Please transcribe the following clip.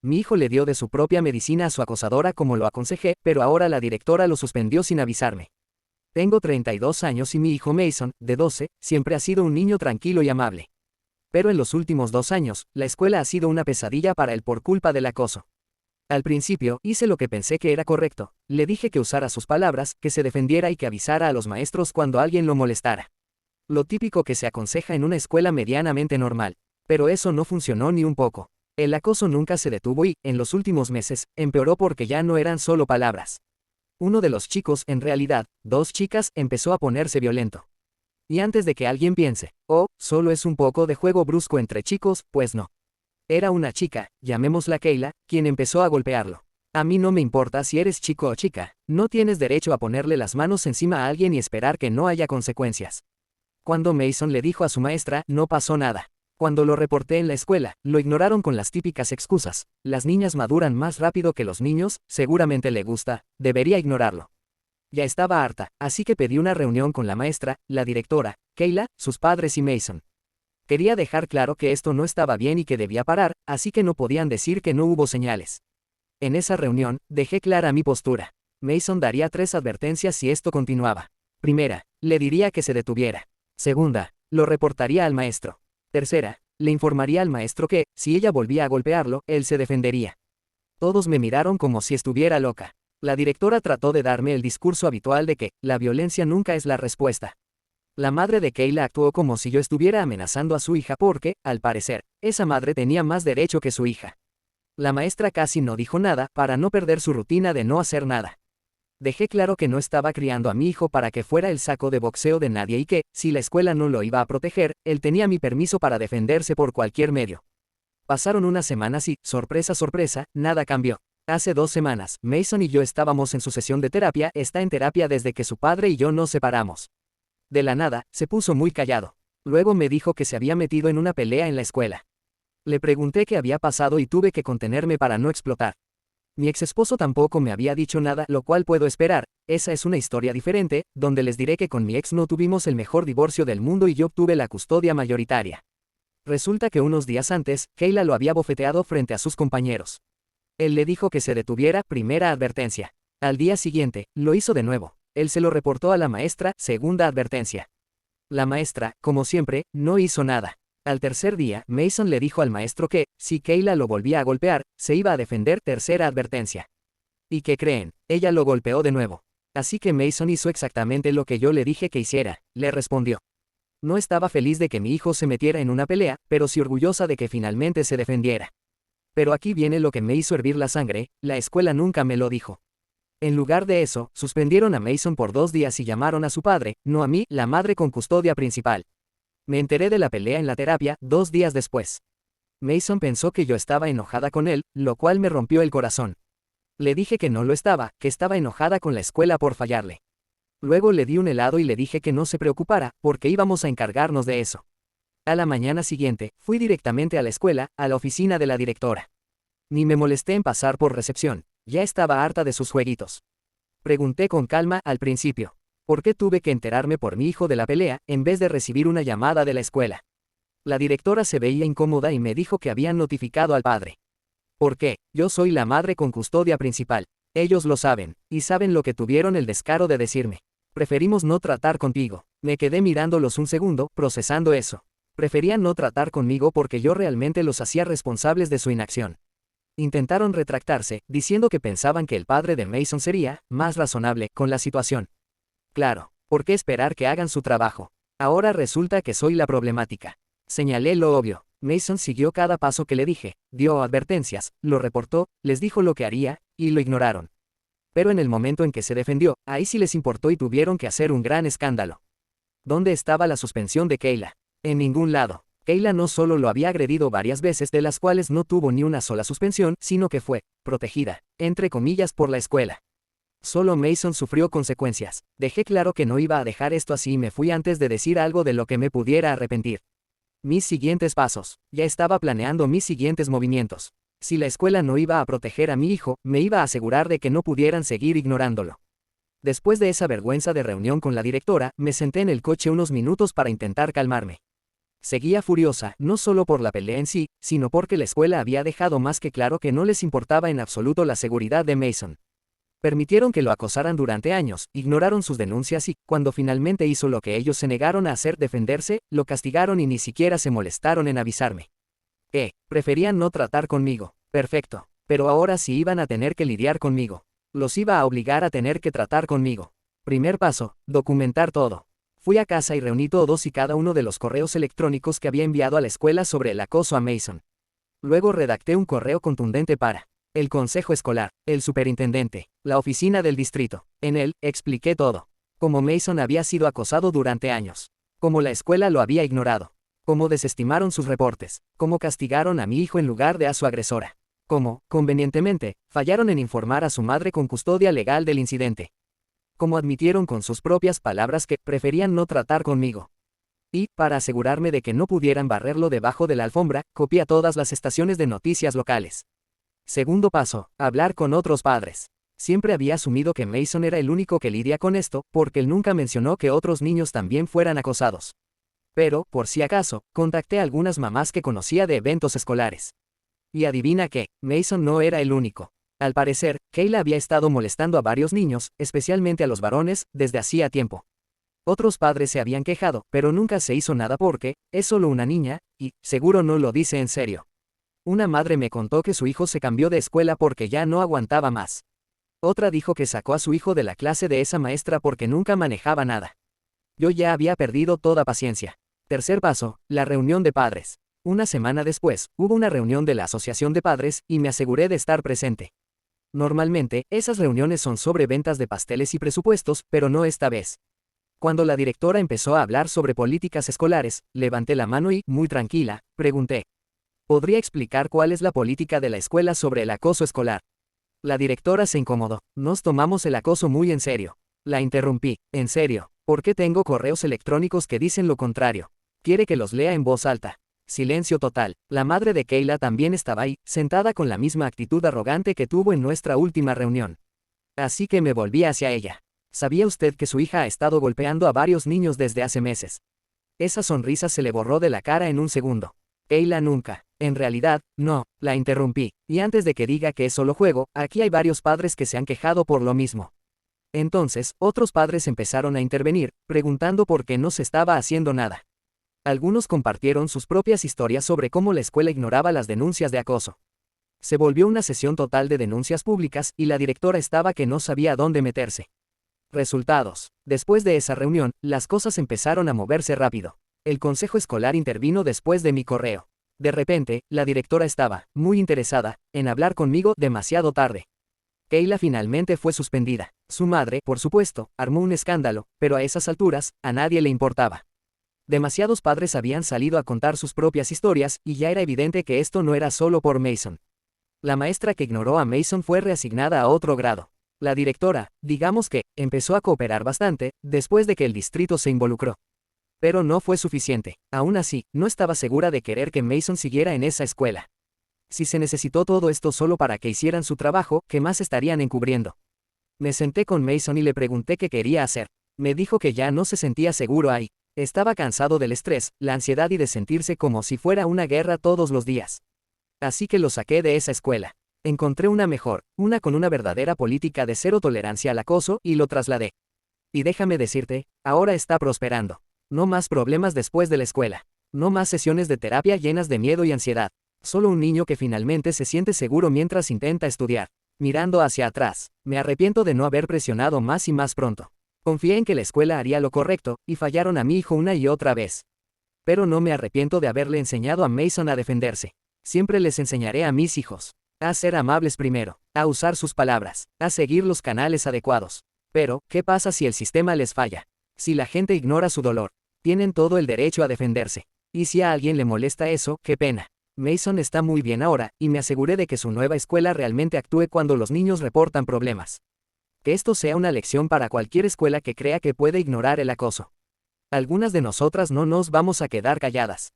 Mi hijo le dio de su propia medicina a su acosadora como lo aconsejé, pero ahora la directora lo suspendió sin avisarme. Tengo 32 años y mi hijo Mason, de 12, siempre ha sido un niño tranquilo y amable. Pero en los últimos 2 años, la escuela ha sido una pesadilla para él por culpa del acoso. Al principio, hice lo que pensé que era correcto. Le dije que usara sus palabras, que se defendiera y que avisara a los maestros cuando alguien lo molestara. Lo típico que se aconseja en una escuela medianamente normal. Pero eso no funcionó ni un poco. El acoso nunca se detuvo y, en los últimos meses, empeoró porque ya no eran solo palabras. Uno de los chicos, en realidad, 2 chicas, empezó a ponerse violento. Y antes de que alguien piense, oh, solo es un poco de juego brusco entre chicos, pues no. Era una chica, llamémosla Kayla, quien empezó a golpearlo. A mí no me importa si eres chico o chica, no tienes derecho a ponerle las manos encima a alguien y esperar que no haya consecuencias. Cuando Mason le dijo a su maestra, no pasó nada. Cuando lo reporté en la escuela, lo ignoraron con las típicas excusas. Las niñas maduran más rápido que los niños, seguramente le gusta, debería ignorarlo. Ya estaba harta, así que pedí una reunión con la maestra, la directora, Kayla, sus padres y Mason. Quería dejar claro que esto no estaba bien y que debía parar, así que no podían decir que no hubo señales. En esa reunión, dejé clara mi postura. Mason daría 3 advertencias si esto continuaba. Primera, le diría que se detuviera. Segunda, lo reportaría al maestro. Tercera, le informaría al maestro que, si ella volvía a golpearlo, él se defendería. Todos me miraron como si estuviera loca. La directora trató de darme el discurso habitual de que, la violencia nunca es la respuesta. La madre de Kayla actuó como si yo estuviera amenazando a su hija porque, al parecer, esa madre tenía más derecho que su hija. La maestra casi no dijo nada, para no perder su rutina de no hacer nada. Dejé claro que no estaba criando a mi hijo para que fuera el saco de boxeo de nadie y que, si la escuela no lo iba a proteger, él tenía mi permiso para defenderse por cualquier medio. Pasaron unas semanas y, sorpresa sorpresa, nada cambió. Hace 2 semanas, Mason y yo estábamos en su sesión de terapia, está en terapia desde que su padre y yo nos separamos. De la nada, se puso muy callado. Luego me dijo que se había metido en una pelea en la escuela. Le pregunté qué había pasado y tuve que contenerme para no explotar. Mi exesposo tampoco me había dicho nada, lo cual puedo esperar. Esa es una historia diferente, donde les diré que con mi ex no tuvimos el mejor divorcio del mundo y yo obtuve la custodia mayoritaria. Resulta que unos días antes, Kayla lo había bofeteado frente a sus compañeros. Él le dijo que se detuviera, primera advertencia. Al día siguiente, lo hizo de nuevo. Él se lo reportó a la maestra, segunda advertencia. La maestra, como siempre, no hizo nada. Al tercer día, Mason le dijo al maestro que, si Kayla lo volvía a golpear, se iba a defender, tercera advertencia. ¿Y qué creen? Ella lo golpeó de nuevo. Así que Mason hizo exactamente lo que yo le dije que hiciera, le respondió. No estaba feliz de que mi hijo se metiera en una pelea, pero sí orgullosa de que finalmente se defendiera. Pero aquí viene lo que me hizo hervir la sangre, la escuela nunca me lo dijo. En lugar de eso, suspendieron a Mason por 2 días y llamaron a su padre, no a mí, la madre con custodia principal. Me enteré de la pelea en la terapia 2 días después. Mason pensó que yo estaba enojada con él, lo cual me rompió el corazón. Le dije que no lo estaba, que estaba enojada con la escuela por fallarle. Luego le di un helado y le dije que no se preocupara, porque íbamos a encargarnos de eso. A la mañana siguiente, fui directamente a la escuela, a la oficina de la directora. Ni me molesté en pasar por recepción, ya estaba harta de sus jueguitos. Pregunté con calma al principio. ¿Por qué tuve que enterarme por mi hijo de la pelea, en vez de recibir una llamada de la escuela? La directora se veía incómoda y me dijo que habían notificado al padre. ¿Por qué? Yo soy la madre con custodia principal. Ellos lo saben, y saben lo que tuvieron el descaro de decirme. Preferimos no tratar contigo. Me quedé mirándolos un segundo, procesando eso. Preferían no tratar conmigo porque yo realmente los hacía responsables de su inacción. Intentaron retractarse, diciendo que pensaban que el padre de Mason sería más razonable con la situación. Claro, ¿por qué esperar que hagan su trabajo? Ahora resulta que soy la problemática. Señalé lo obvio. Mason siguió cada paso que le dije, dio advertencias, lo reportó, les dijo lo que haría, y lo ignoraron. Pero en el momento en que se defendió, ahí sí les importó y tuvieron que hacer un gran escándalo. ¿Dónde estaba la suspensión de Kayla? En ningún lado. Kayla no solo lo había agredido varias veces, de las cuales no tuvo ni una sola suspensión, sino que fue protegida, entre comillas, por la escuela. Solo Mason sufrió consecuencias. Dejé claro que no iba a dejar esto así y me fui antes de decir algo de lo que me pudiera arrepentir. Mis siguientes pasos. Ya estaba planeando mis siguientes movimientos. Si la escuela no iba a proteger a mi hijo, me iba a asegurar de que no pudieran seguir ignorándolo. Después de esa vergüenza de reunión con la directora, me senté en el coche unos minutos para intentar calmarme. Seguía furiosa, no solo por la pelea en sí, sino porque la escuela había dejado más que claro que no les importaba en absoluto la seguridad de Mason. Permitieron que lo acosaran durante años, ignoraron sus denuncias y, cuando finalmente hizo lo que ellos se negaron a hacer, defenderse, lo castigaron y ni siquiera se molestaron en avisarme. Preferían no tratar conmigo. Perfecto. Pero ahora sí iban a tener que lidiar conmigo. Los iba a obligar a tener que tratar conmigo. Primer paso, documentar todo. Fui a casa y reuní todos y cada uno de los correos electrónicos que había enviado a la escuela sobre el acoso a Mason. Luego redacté un correo contundente para el consejo escolar, el superintendente, la oficina del distrito. En él, expliqué todo. Cómo Mason había sido acosado durante años. Cómo la escuela lo había ignorado. Cómo desestimaron sus reportes. Cómo castigaron a mi hijo en lugar de a su agresora. Cómo, convenientemente, fallaron en informar a su madre con custodia legal del incidente. Cómo admitieron con sus propias palabras que preferían no tratar conmigo. Y, para asegurarme de que no pudieran barrerlo debajo de la alfombra, copié a todas las estaciones de noticias locales. Segundo paso, hablar con otros padres. Siempre había asumido que Mason era el único que lidia con esto, porque él nunca mencionó que otros niños también fueran acosados. Pero, por si acaso, contacté a algunas mamás que conocía de eventos escolares. Y adivina qué, Mason no era el único. Al parecer, Kayla había estado molestando a varios niños, especialmente a los varones, desde hacía tiempo. Otros padres se habían quejado, pero nunca se hizo nada porque, es solo una niña, y, seguro no lo dice en serio. Una madre me contó que su hijo se cambió de escuela porque ya no aguantaba más. Otra dijo que sacó a su hijo de la clase de esa maestra porque nunca manejaba nada. Yo ya había perdido toda paciencia. Tercer paso, la reunión de padres. Una semana después, hubo una reunión de la Asociación de Padres, y me aseguré de estar presente. Normalmente, esas reuniones son sobre ventas de pasteles y presupuestos, pero no esta vez. Cuando la directora empezó a hablar sobre políticas escolares, levanté la mano y, muy tranquila, pregunté. ¿Podría explicar cuál es la política de la escuela sobre el acoso escolar? La directora se incomodó. Nos tomamos el acoso muy en serio. La interrumpí. ¿En serio? ¿Por qué tengo correos electrónicos que dicen lo contrario? Quiere que los lea en voz alta. Silencio total. La madre de Kayla también estaba ahí, sentada con la misma actitud arrogante que tuvo en nuestra última reunión. Así que me volví hacia ella. ¿Sabía usted que su hija ha estado golpeando a varios niños desde hace meses? Esa sonrisa se le borró de la cara en un segundo. Kayla nunca. En realidad, no, la interrumpí. Y antes de que diga que es solo juego, aquí hay varios padres que se han quejado por lo mismo. Entonces, otros padres empezaron a intervenir, preguntando por qué no se estaba haciendo nada. Algunos compartieron sus propias historias sobre cómo la escuela ignoraba las denuncias de acoso. Se volvió una sesión total de denuncias públicas y la directora estaba que no sabía dónde meterse. Resultados. Después de esa reunión, las cosas empezaron a moverse rápido. El consejo escolar intervino después de mi correo. De repente, la directora estaba, muy interesada, en hablar conmigo demasiado tarde. Kayla finalmente fue suspendida. Su madre, por supuesto, armó un escándalo, pero a esas alturas, a nadie le importaba. Demasiados padres habían salido a contar sus propias historias, y ya era evidente que esto no era solo por Mason. La maestra que ignoró a Mason fue reasignada a otro grado. La directora, digamos que, empezó a cooperar bastante, después de que el distrito se involucró. Pero no fue suficiente. Aún así, no estaba segura de querer que Mason siguiera en esa escuela. Si se necesitó todo esto solo para que hicieran su trabajo, ¿qué más estarían encubriendo? Me senté con Mason y le pregunté qué quería hacer. Me dijo que ya no se sentía seguro ahí. Estaba cansado del estrés, la ansiedad y de sentirse como si fuera una guerra todos los días. Así que lo saqué de esa escuela. Encontré una mejor, una con una verdadera política de cero tolerancia al acoso, y lo trasladé. Y déjame decirte, ahora está prosperando. No más problemas después de la escuela. No más sesiones de terapia llenas de miedo y ansiedad. Solo un niño que finalmente se siente seguro mientras intenta estudiar. Mirando hacia atrás, me arrepiento de no haber presionado más y más pronto. Confié en que la escuela haría lo correcto, y fallaron a mi hijo una y otra vez. Pero no me arrepiento de haberle enseñado a Mason a defenderse. Siempre les enseñaré a mis hijos a ser amables primero, a usar sus palabras, a seguir los canales adecuados. Pero, ¿qué pasa si el sistema les falla? Si la gente ignora su dolor, tienen todo el derecho a defenderse. Y si a alguien le molesta eso, qué pena. Mason está muy bien ahora, y me aseguré de que su nueva escuela realmente actúe cuando los niños reportan problemas. Que esto sea una lección para cualquier escuela que crea que puede ignorar el acoso. Algunas de nosotras no nos vamos a quedar calladas.